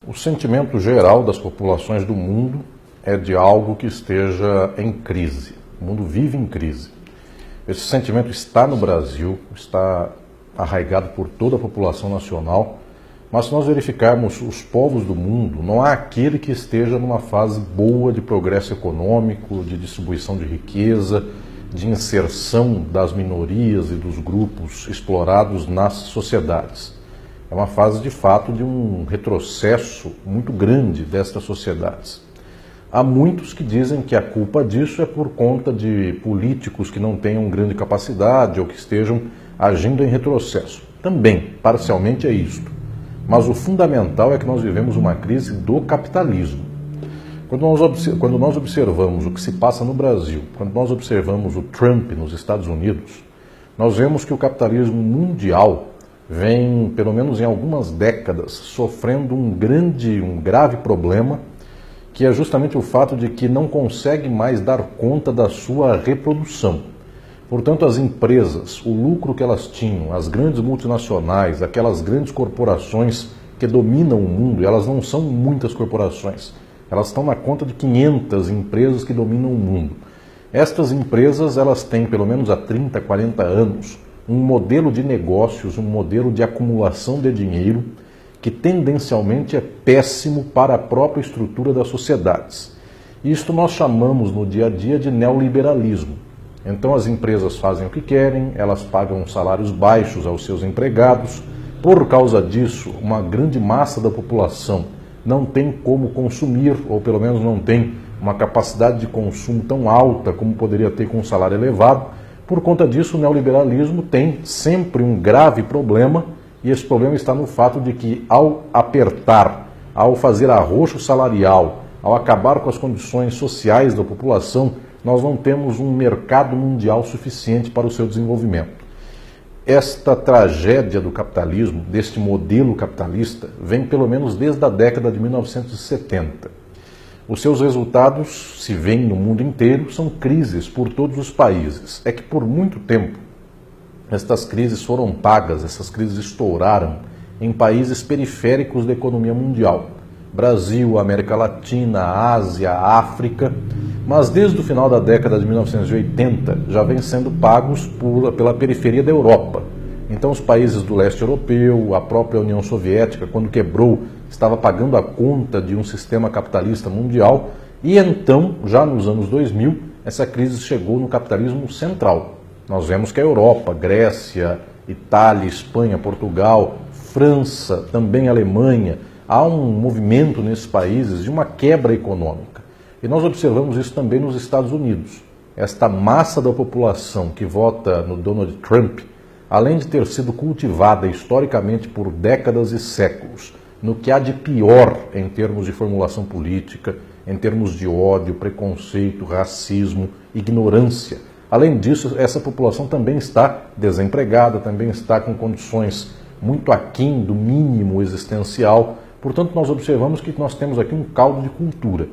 O sentimento geral das populações do mundo é de algo que esteja em crise. O mundo vive em crise. Esse sentimento está no Brasil, está arraigado por toda a população nacional, mas se nós verificarmos os povos do mundo, não há aquele que esteja numa fase boa de progresso econômico, de distribuição de riqueza, de inserção das minorias e dos grupos explorados nas sociedades. É uma fase, de fato, de um retrocesso muito grande destas sociedades. Há muitos que dizem que a culpa disso é por conta de políticos que não tenham grande capacidade ou que estejam agindo em retrocesso. Também, parcialmente, é isto. Mas o fundamental é que nós vivemos uma crise do capitalismo. Quando nós observamos o que se passa no Brasil, quando nós observamos o Trump nos Estados Unidos, nós vemos que o capitalismo mundial vem, pelo menos em algumas décadas, sofrendo um grave problema, que é justamente o fato de que não consegue mais dar conta da sua reprodução. Portanto, as empresas, o lucro que elas tinham, as grandes multinacionais, aquelas grandes corporações que dominam o mundo, elas não são muitas corporações, elas estão na conta de 500 empresas que dominam o mundo. Estas empresas, elas têm, pelo menos há 30, 40 anos, um modelo de negócios, um modelo de acumulação de dinheiro que tendencialmente é péssimo para a própria estrutura das sociedades. Isto nós chamamos no dia a dia de neoliberalismo. Então as empresas fazem o que querem, elas pagam salários baixos aos seus empregados. Por causa disso, uma grande massa da população não tem como consumir, ou pelo menos não tem uma capacidade de consumo tão alta como poderia ter com um salário elevado. Por conta disso, o neoliberalismo tem sempre um grave problema, e esse problema está no fato de que, ao apertar, ao fazer arroxo salarial, ao acabar com as condições sociais da população, nós não temos um mercado mundial suficiente para o seu desenvolvimento. Esta tragédia do capitalismo, deste modelo capitalista, vem pelo menos desde a década de 1970. Os seus resultados se veem no mundo inteiro, são crises por todos os países. É que por muito tempo estas crises foram pagas, essas crises estouraram em países periféricos da economia mundial. Brasil, América Latina, Ásia, África, mas desde o final da década de 1980 já vem sendo pagos pela periferia da Europa. Então os países do leste europeu, a própria União Soviética, quando quebrou, estava pagando a conta de um sistema capitalista mundial, e então, já nos anos 2000, essa crise chegou no capitalismo central. Nós vemos que a Europa, Grécia, Itália, Espanha, Portugal, França, também Alemanha, há um movimento nesses países de uma quebra econômica. E nós observamos isso também nos Estados Unidos. Esta massa da população que vota no Donald Trump, além de ter sido cultivada historicamente por décadas e séculos, no que há de pior em termos de formulação política, em termos de ódio, preconceito, racismo, ignorância. Além disso, essa população também está desempregada, também está com condições muito aquém do mínimo existencial. Portanto, nós observamos que nós temos aqui um caldo de cultura.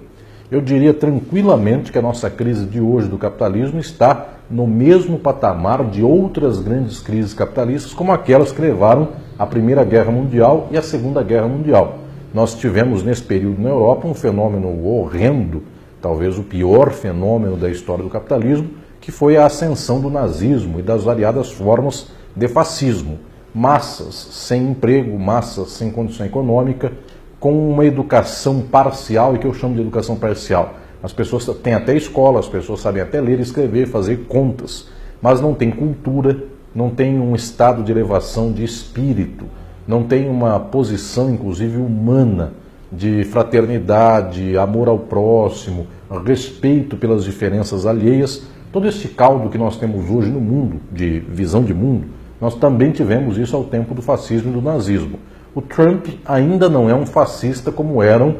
Eu diria tranquilamente que a nossa crise de hoje do capitalismo está no mesmo patamar de outras grandes crises capitalistas, como aquelas que levaram à Primeira Guerra Mundial e à Segunda Guerra Mundial. Nós tivemos nesse período na Europa um fenômeno horrendo, talvez o pior fenômeno da história do capitalismo, que foi a ascensão do nazismo e das variadas formas de fascismo. Massas sem emprego, massas sem condição econômica, com uma educação parcial, e que eu chamo de educação parcial. As pessoas têm até escola, as pessoas sabem até ler, escrever, fazer contas, mas não tem cultura, não tem um estado de elevação de espírito, não tem uma posição, inclusive, humana, de fraternidade, amor ao próximo, respeito pelas diferenças alheias. Todo este caldo que nós temos hoje no mundo, de visão de mundo, nós também tivemos isso ao tempo do fascismo e do nazismo. O Trump ainda não é um fascista como eram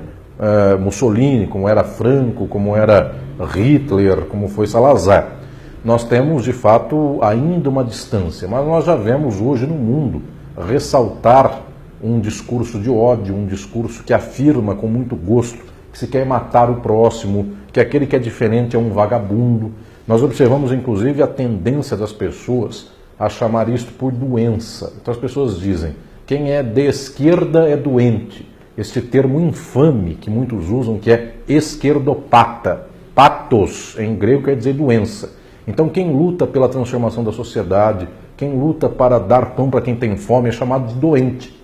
Mussolini, como era Franco, como era Hitler, como foi Salazar. Nós temos, de fato, ainda uma distância, mas nós já vemos hoje no mundo ressaltar um discurso de ódio, um discurso que afirma com muito gosto que se quer matar o próximo, que aquele que é diferente é um vagabundo. Nós observamos, inclusive, a tendência das pessoas a chamar isto por doença. Então as pessoas dizem, quem é de esquerda é doente, este termo infame que muitos usam, que é esquerdopata. Patos, em grego, quer dizer doença. Então, quem luta pela transformação da sociedade, quem luta para dar pão para quem tem fome, é chamado de doente.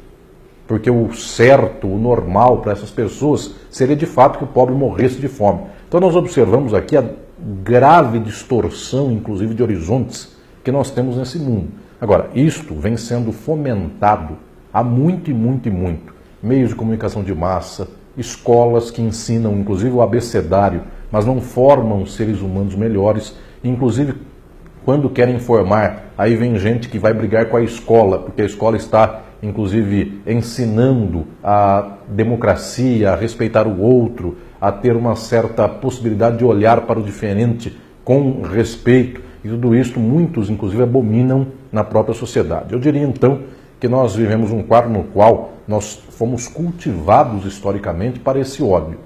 Porque o certo, o normal para essas pessoas seria de fato que o pobre morresse de fome. Então nós observamos aqui a grave distorção, inclusive de horizontes, que nós temos nesse mundo. Agora, isto vem sendo fomentado há muito e muito e muito. Meios de comunicação de massa, escolas que ensinam inclusive o abecedário, mas não formam seres humanos melhores. Inclusive, quando querem formar, aí vem gente que vai brigar com a escola, porque a escola está inclusive ensinando a democracia, a respeitar o outro, a ter uma certa possibilidade de olhar para o diferente com respeito. E tudo isso muitos, inclusive, abominam na própria sociedade. Eu diria, então, que nós vivemos um quadro no qual nós fomos cultivados historicamente para esse ódio.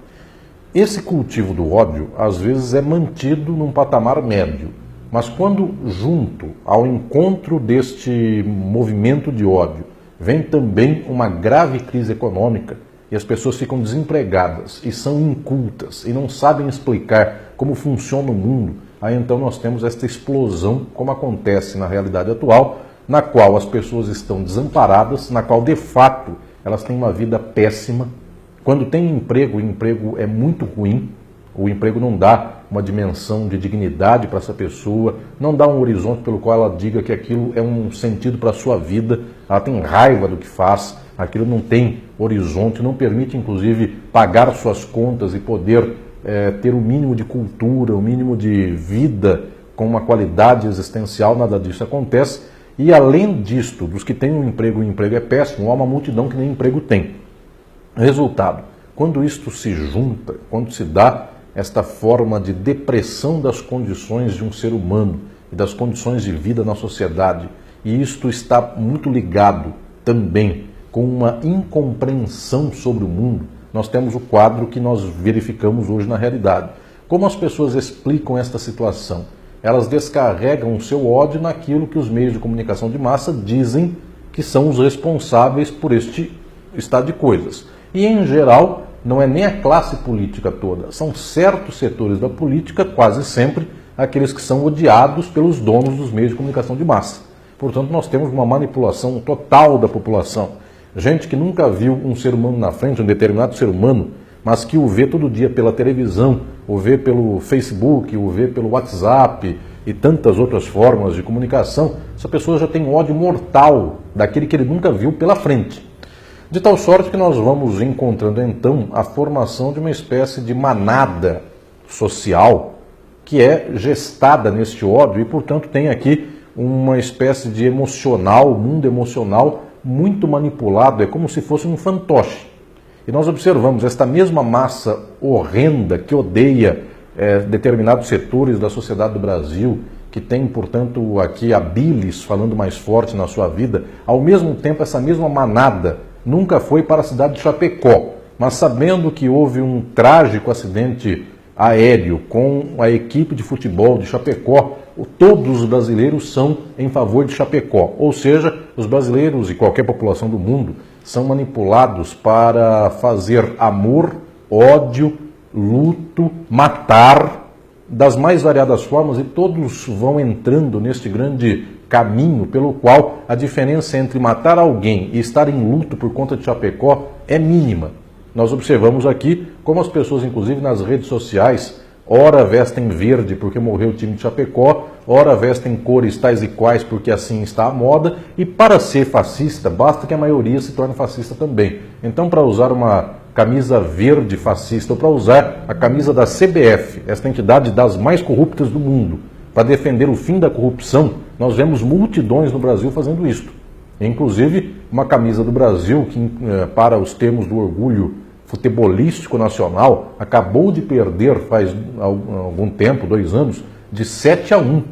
Esse cultivo do ódio, às vezes, é mantido num patamar médio. Mas quando, junto ao encontro deste movimento de ódio, vem também uma grave crise econômica e as pessoas ficam desempregadas e são incultas e não sabem explicar como funciona o mundo, aí então nós temos esta explosão, como acontece na realidade atual, na qual as pessoas estão desamparadas, na qual de fato elas têm uma vida péssima. Quando tem emprego, o emprego é muito ruim, o emprego não dá uma dimensão de dignidade para essa pessoa, não dá um horizonte pelo qual ela diga que aquilo é um sentido para a sua vida, ela tem raiva do que faz, aquilo não tem horizonte, não permite inclusive pagar suas contas e poder ter o mínimo de cultura, o mínimo de vida com uma qualidade existencial, nada disso acontece. E além disto, dos que têm um emprego e o emprego é péssimo, há uma multidão que nem emprego tem. Resultado, quando isto se junta, quando se dá esta forma de depressão das condições de um ser humano e das condições de vida na sociedade, e isto está muito ligado também com uma incompreensão sobre o mundo, nós temos o quadro que nós verificamos hoje na realidade. Como as pessoas explicam esta situação? Elas descarregam o seu ódio naquilo que os meios de comunicação de massa dizem que são os responsáveis por este estado de coisas. E, em geral, não é nem a classe política toda, são certos setores da política, quase sempre, aqueles que são odiados pelos donos dos meios de comunicação de massa. Portanto, nós temos uma manipulação total da população. Gente que nunca viu um ser humano na frente, um determinado ser humano, mas que o vê todo dia pela televisão, o vê pelo Facebook, o vê pelo WhatsApp e tantas outras formas de comunicação, essa pessoa já tem um ódio mortal daquele que ele nunca viu pela frente. De tal sorte que nós vamos encontrando então a formação de uma espécie de manada social que é gestada neste ódio e, portanto, tem aqui uma espécie de emocional, mundo emocional muito manipulado, é como se fosse um fantoche. E nós observamos esta mesma massa horrenda que odeia determinados setores da sociedade do Brasil, que tem, portanto, aqui a bilis falando mais forte na sua vida, ao mesmo tempo essa mesma manada nunca foi para a cidade de Chapecó, mas sabendo que houve um trágico acidente aéreo com a equipe de futebol de Chapecó, todos os brasileiros são em favor de Chapecó. Ou seja, os brasileiros e qualquer população do mundo são manipulados para fazer amor, ódio, luto, matar, das mais variadas formas, e todos vão entrando neste grande caminho pelo qual a diferença entre matar alguém e estar em luto por conta de Chapecó é mínima. Nós observamos aqui como as pessoas, inclusive nas redes sociais, ora vestem verde porque morreu o time de Chapecó, ora vestem cores tais e quais porque assim está a moda, e para ser fascista basta que a maioria se torne fascista também. Então, para usar uma camisa verde fascista ou para usar a camisa da CBF, esta entidade das mais corruptas do mundo, para defender o fim da corrupção, nós vemos multidões no Brasil fazendo isto. Inclusive, uma camisa do Brasil que, para os termos do orgulho futebolístico nacional, acabou de perder faz algum tempo, 2 anos, de 7-1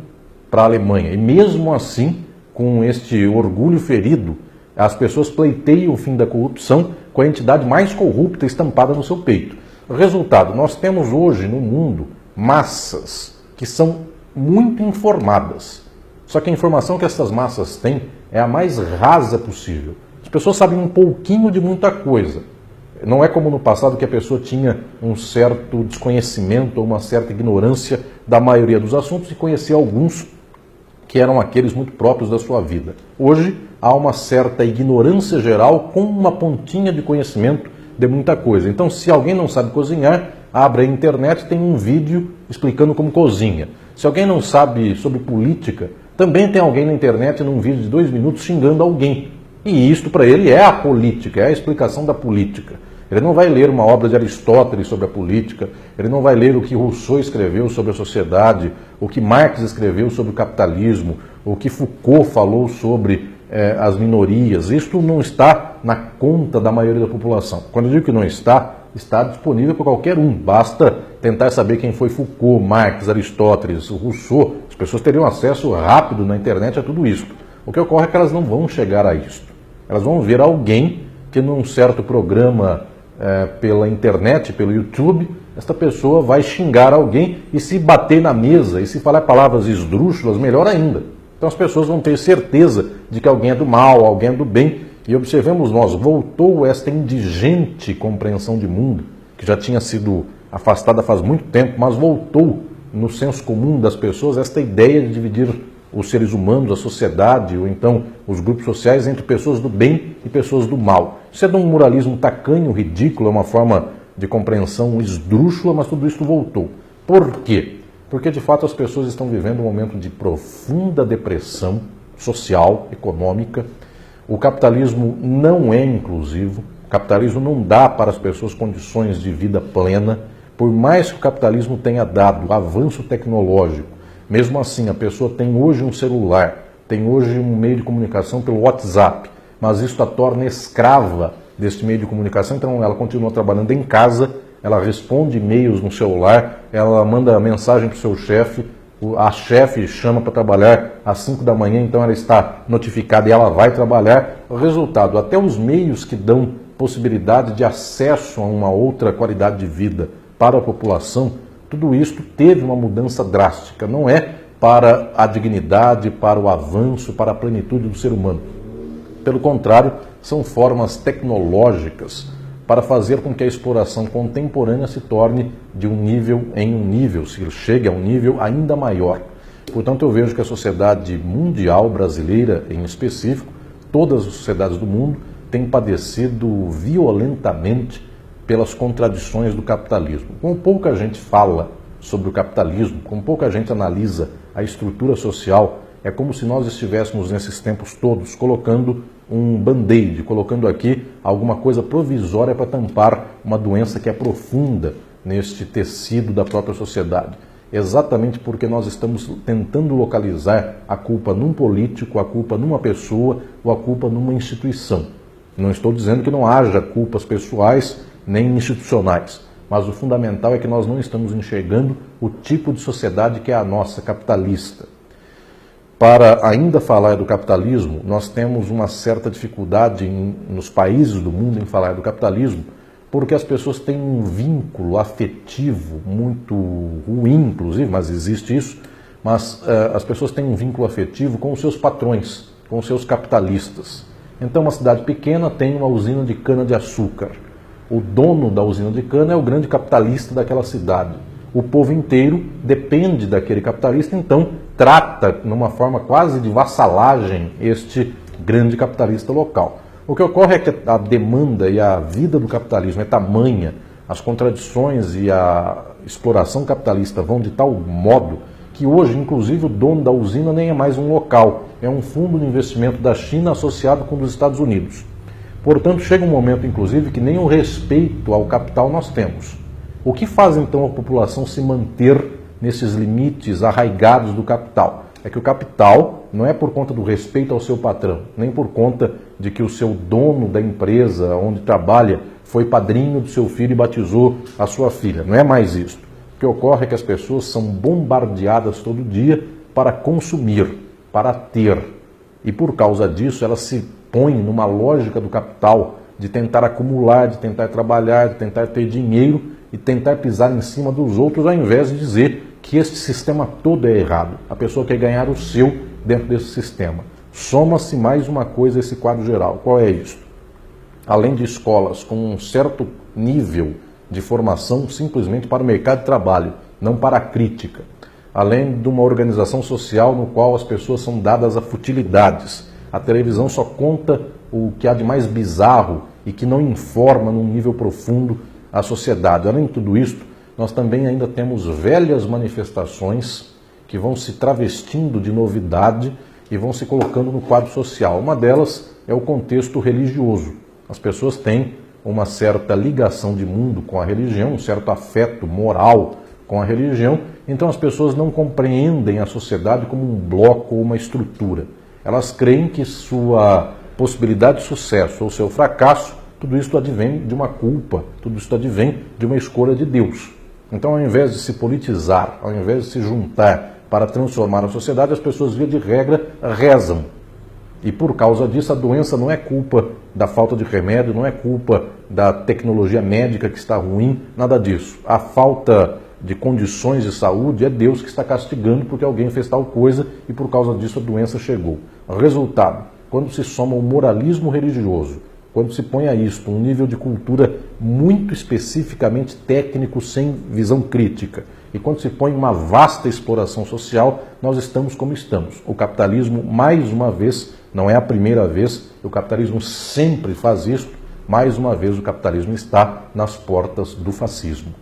para a Alemanha. E mesmo assim, com este orgulho ferido, as pessoas pleiteiam o fim da corrupção com a entidade mais corrupta estampada no seu peito. Resultado, nós temos hoje no mundo massas que são muito informadas. Só que a informação que essas massas têm é a mais rasa possível. As pessoas sabem um pouquinho de muita coisa. Não é como no passado que a pessoa tinha um certo desconhecimento ou uma certa ignorância da maioria dos assuntos e conhecia alguns que eram aqueles muito próprios da sua vida. Hoje há uma certa ignorância geral com uma pontinha de conhecimento de muita coisa. Então, se alguém não sabe cozinhar, abre a internet e tem um vídeo explicando como cozinha. Se alguém não sabe sobre política, também tem alguém na internet num vídeo de 2 minutos xingando alguém. E isto para ele é a política, é a explicação da política. Ele não vai ler uma obra de Aristóteles sobre a política, ele não vai ler o que Rousseau escreveu sobre a sociedade, o que Marx escreveu sobre o capitalismo, o que Foucault falou sobre as minorias. Isto não está na conta da maioria da população. Quando eu digo que não está, está disponível para qualquer um. Basta tentar saber quem foi Foucault, Marx, Aristóteles, Rousseau. As pessoas teriam acesso rápido na internet a tudo isso. O que ocorre é que elas não vão chegar a isso. Elas vão ver alguém que num certo programa pela internet, pelo YouTube, esta pessoa vai xingar alguém e se bater na mesa e se falar palavras esdrúxulas, melhor ainda. Então as pessoas vão ter certeza de que alguém é do mal, alguém é do bem. E observemos nós, voltou esta indigente compreensão de mundo, que já tinha sido afastada faz muito tempo, mas voltou no senso comum das pessoas esta ideia de dividir os seres humanos, a sociedade, ou então os grupos sociais, entre pessoas do bem e pessoas do mal. Isso é de um moralismo tacanho, ridículo, é uma forma de compreensão esdrúxula, mas tudo isso voltou. Por quê? Porque, de fato, as pessoas estão vivendo um momento de profunda depressão social, econômica. O capitalismo não é inclusivo, o capitalismo não dá para as pessoas condições de vida plena, por mais que o capitalismo tenha dado avanço tecnológico. Mesmo assim, a pessoa tem hoje um celular, tem hoje um meio de comunicação pelo WhatsApp, mas isso a torna escrava deste meio de comunicação, então ela continua trabalhando em casa, ela responde e-mails no celular, ela manda mensagem para o seu chefe, a chefe chama para trabalhar às 5 da manhã, então ela está notificada e ela vai trabalhar. O resultado, até os meios que dão possibilidade de acesso a uma outra qualidade de vida para a população, tudo isso teve uma mudança drástica, não é para a dignidade, para o avanço, para a plenitude do ser humano. Pelo contrário, são formas tecnológicas para fazer com que a exploração contemporânea se torne de um nível em um nível, se chegue a um nível ainda maior. Portanto, eu vejo que a sociedade mundial, brasileira em específico, todas as sociedades do mundo, têm padecido violentamente pelas contradições do capitalismo. Como pouca gente fala sobre o capitalismo, como pouca gente analisa a estrutura social, é como se nós estivéssemos nesses tempos todos colocando um band-aid, colocando aqui alguma coisa provisória para tampar uma doença que é profunda neste tecido da própria sociedade. Exatamente porque nós estamos tentando localizar a culpa num político, a culpa numa pessoa ou a culpa numa instituição. Não estou dizendo que não haja culpas pessoais nem institucionais, mas o fundamental é que nós não estamos enxergando o tipo de sociedade que é a nossa, capitalista. Para ainda falar do capitalismo, nós temos uma certa dificuldade nos países do mundo em falar do capitalismo, porque as pessoas têm um vínculo afetivo muito ruim, inclusive, mas existe isso, mas as pessoas têm um vínculo afetivo com os seus patrões, com os seus capitalistas. Então, uma cidade pequena tem uma usina de cana-de-açúcar. O dono da usina de cana é o grande capitalista daquela cidade. O povo inteiro depende daquele capitalista, então trata, numa forma quase de vassalagem, este grande capitalista local. O que ocorre é que a demanda e a vida do capitalismo é tamanha, as contradições e a exploração capitalista vão de tal modo que hoje, inclusive, o dono da usina nem é mais um local, é um fundo de investimento da China associado com os Estados Unidos. Portanto, chega um momento, inclusive, que nem o respeito ao capital nós temos. O que faz, então, a população se manter nesses limites arraigados do capital? É que o capital não é por conta do respeito ao seu patrão, nem por conta de que o seu dono da empresa onde trabalha foi padrinho do seu filho e batizou a sua filha. Não é mais isso. O que ocorre é que as pessoas são bombardeadas todo dia para consumir, para ter. E por causa disso, elas se põem numa lógica do capital de tentar acumular, de tentar trabalhar, de tentar ter dinheiro e tentar pisar em cima dos outros, ao invés de dizer que este sistema todo é errado. A pessoa quer ganhar o seu dentro desse sistema. Soma-se mais uma coisa a esse quadro geral. Qual é isso? além de escolas com um certo nível de formação simplesmente para o mercado de trabalho, não para a crítica, além de uma organização social no qual as pessoas são dadas a futilidades. A televisão só conta o que há de mais bizarro e que não informa num nível profundo a sociedade. Além de tudo isso, nós também ainda temos velhas manifestações que vão se travestindo de novidade e vão se colocando no quadro social. Uma delas é o contexto religioso. As pessoas têm uma certa ligação de mundo com a religião, um certo afeto moral com a religião, então as pessoas não compreendem a sociedade como um bloco ou uma estrutura. Elas creem que sua possibilidade de sucesso ou seu fracasso, tudo isso advém de uma culpa, tudo isso advém de uma escolha de Deus. Então, ao invés de se politizar, ao invés de se juntar para transformar a sociedade, as pessoas, via de regra, rezam. E por causa disso, a doença não é culpa da falta de remédio, não é culpa da tecnologia médica que está ruim, nada disso. A falta de condições de saúde é Deus que está castigando porque alguém fez tal coisa e por causa disso a doença chegou. Resultado, quando se soma o moralismo religioso, quando se põe a isto um nível de cultura muito especificamente técnico, sem visão crítica, e quando se põe uma vasta exploração social, nós estamos como estamos. O capitalismo, mais uma vez, não é a primeira vez, o capitalismo sempre faz isso, mais uma vez o capitalismo está nas portas do fascismo.